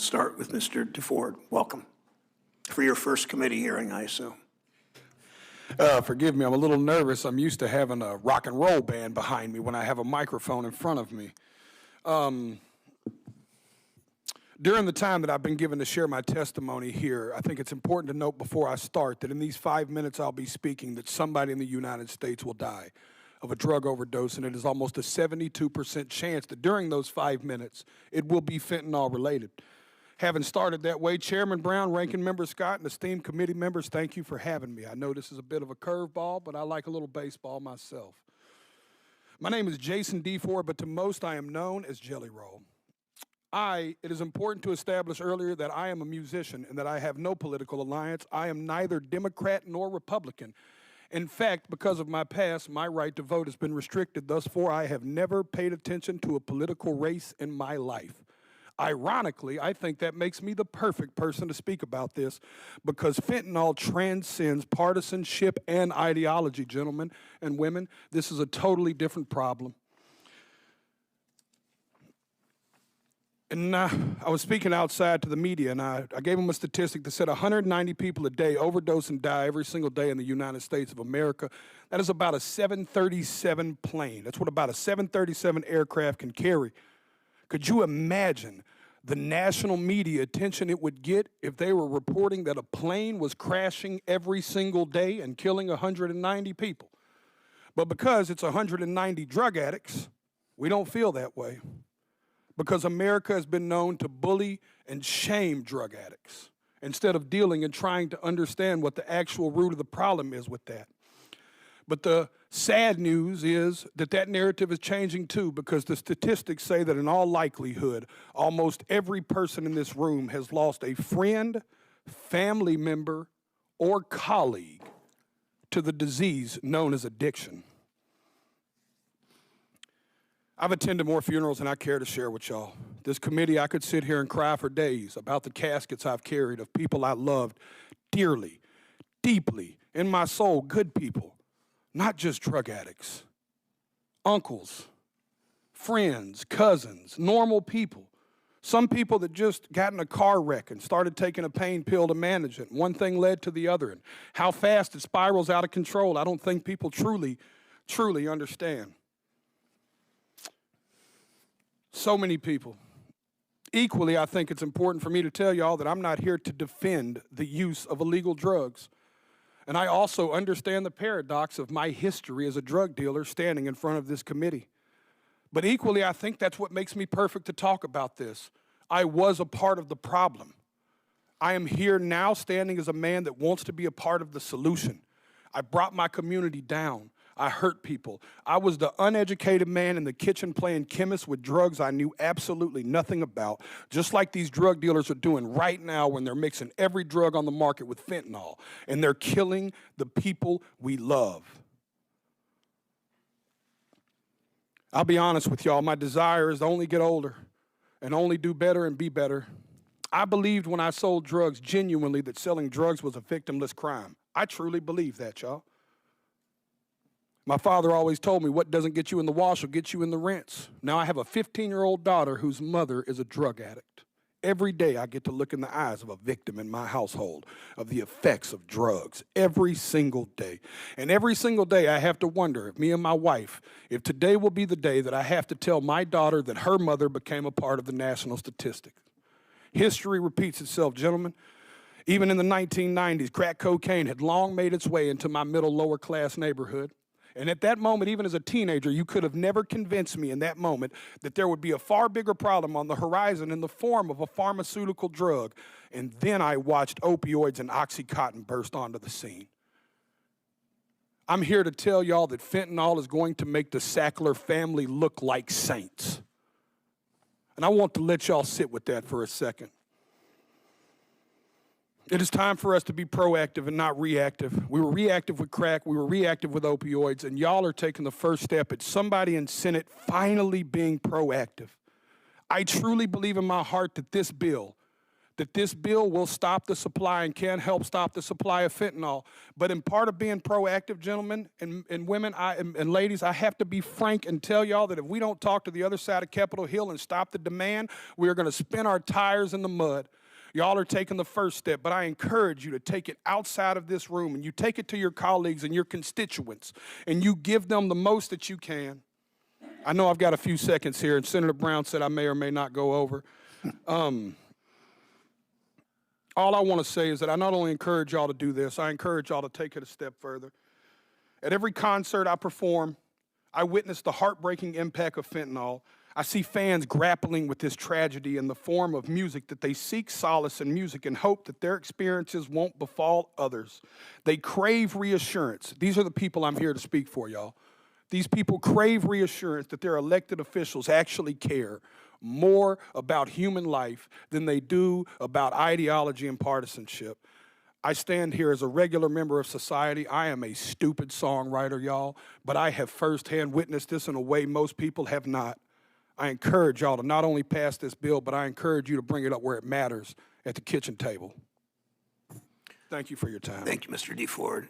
Start with Mr. DeFord. Welcome. For your first committee hearing, I assume. Forgive me, I'm a little nervous. I'm used to having a rock and roll band behind me when I have a microphone in front of me. During the time that I've been given to share my testimony here, I think it's important to note before I start that in these 5 minutes I'll be speaking that somebody in the United States will die of a drug overdose, and it is almost a 72% chance that during those 5 minutes it will be fentanyl related. Having started that way, Chairman Brown, Ranking Member Scott, and esteemed committee members, thank you for having me. I know this is a bit of a curveball, but I like a little baseball myself. My name is Jason DeFord, but to most I am known as Jelly Roll. It is important to establish earlier that I am a musician and that I have no political alliance. I am neither Democrat nor Republican. In fact, because of my past, my right to vote has been restricted. Thus far, I have never paid attention to a political race in my life. Ironically, I think that makes me the perfect person to speak about this because fentanyl transcends partisanship and ideology, gentlemen and women. This is a totally different problem. And I was speaking outside to the media, and I gave them a statistic that said 190 people a day overdose and die every single day in the United States of America. That is about a 737 plane. That's what about a 737 aircraft can carry. Could you imagine the national media attention it would get if they were reporting that a plane was crashing every single day and killing 190 people? But because it's 190 drug addicts, we don't feel that way. Because America has been known to bully and shame drug addicts instead of dealing and trying to understand what the actual root of the problem is with that. But the sad news is that that narrative is changing too, because the statistics say that in all likelihood, almost every person in this room has lost a friend, family member, or colleague to the disease known as addiction. I've attended more funerals than I care to share with y'all. This committee, I could sit here and cry for days about the caskets I've carried of people I loved dearly, deeply, in my soul, good people, not just drug addicts, uncles, friends, cousins, normal people. Some people that just got in a car wreck and started taking a pain pill to manage it. One thing led to the other. And how fast it spirals out of control, I don't think people truly understand. So many people. Equally, I think it's important for me to tell y'all that I'm not here to defend the use of illegal drugs. And I also understand the paradox of my history as a drug dealer standing in front of this committee. But equally, I think that's what makes me perfect to talk about this. I was a part of the problem. I am here now standing as a man that wants to be a part of the solution. I brought my community down. I hurt people. I was the uneducated man in the kitchen playing chemist with drugs I knew absolutely nothing about, just like these drug dealers are doing right now when they're mixing every drug on the market with fentanyl, and they're killing the people we love. I'll be honest with y'all, my desire is to only get older and only do better and be better. I believed when I sold drugs genuinely that selling drugs was a victimless crime. I truly believe that, y'all. My father always told me what doesn't get you in the wash will get you in the rinse. Now I have a 15-year-old daughter whose mother is a drug addict. Every day I get to look in the eyes of a victim in my household of the effects of drugs, every single day. And every single day I have to wonder if me and my wife, if today will be the day that I have to tell my daughter that her mother became a part of the national statistics. History repeats itself, gentlemen. Even in the 1990s, crack cocaine had long made its way into my middle lower class neighborhood. And at that moment, even as a teenager, you could have never convinced me in that moment that there would be a far bigger problem on the horizon in the form of a pharmaceutical drug. And then I watched opioids and Oxycontin burst onto the scene. I'm here to tell y'all that fentanyl is going to make the Sackler family look like saints. And I want to let y'all sit with that for a second. It is time for us to be proactive and not reactive. We were reactive with crack, we were reactive with opioids, and y'all are taking the first step at somebody in Senate finally being proactive. I truly believe in my heart that this bill that this bill will stop the supply and can help stop the supply of fentanyl. But in part of being proactive, gentlemen and women and ladies, I have to be frank and tell y'all that if we don't talk to the other side of Capitol Hill and stop the demand, we are going to spin our tires in the mud. Y'all are taking the first step, but I encourage you to take it outside of this room and you take it to your colleagues and your constituents and you give them the most that you can. I know I've got a few seconds here, and Senator Brown said I may or may not go over. All I want to say is that I not only encourage y'all to do this, I encourage y'all to take it a step further. At every concert I perform, I witness the heartbreaking impact of fentanyl. I see fans grappling with this tragedy in the form of music that they seek solace in music and hope that their experiences won't befall others. They crave reassurance. These are the people I'm here to speak for, y'all. These people crave reassurance that their elected officials actually care more about human life than they do about ideology and partisanship. I stand here as a regular member of society. I am a stupid songwriter, y'all, but I have firsthand witnessed this in a way most people have not. I encourage y'all to not only pass this bill, but I encourage you to bring it up where it matters, at the kitchen table. Thank you for your time. Thank you, Mr. DeFord.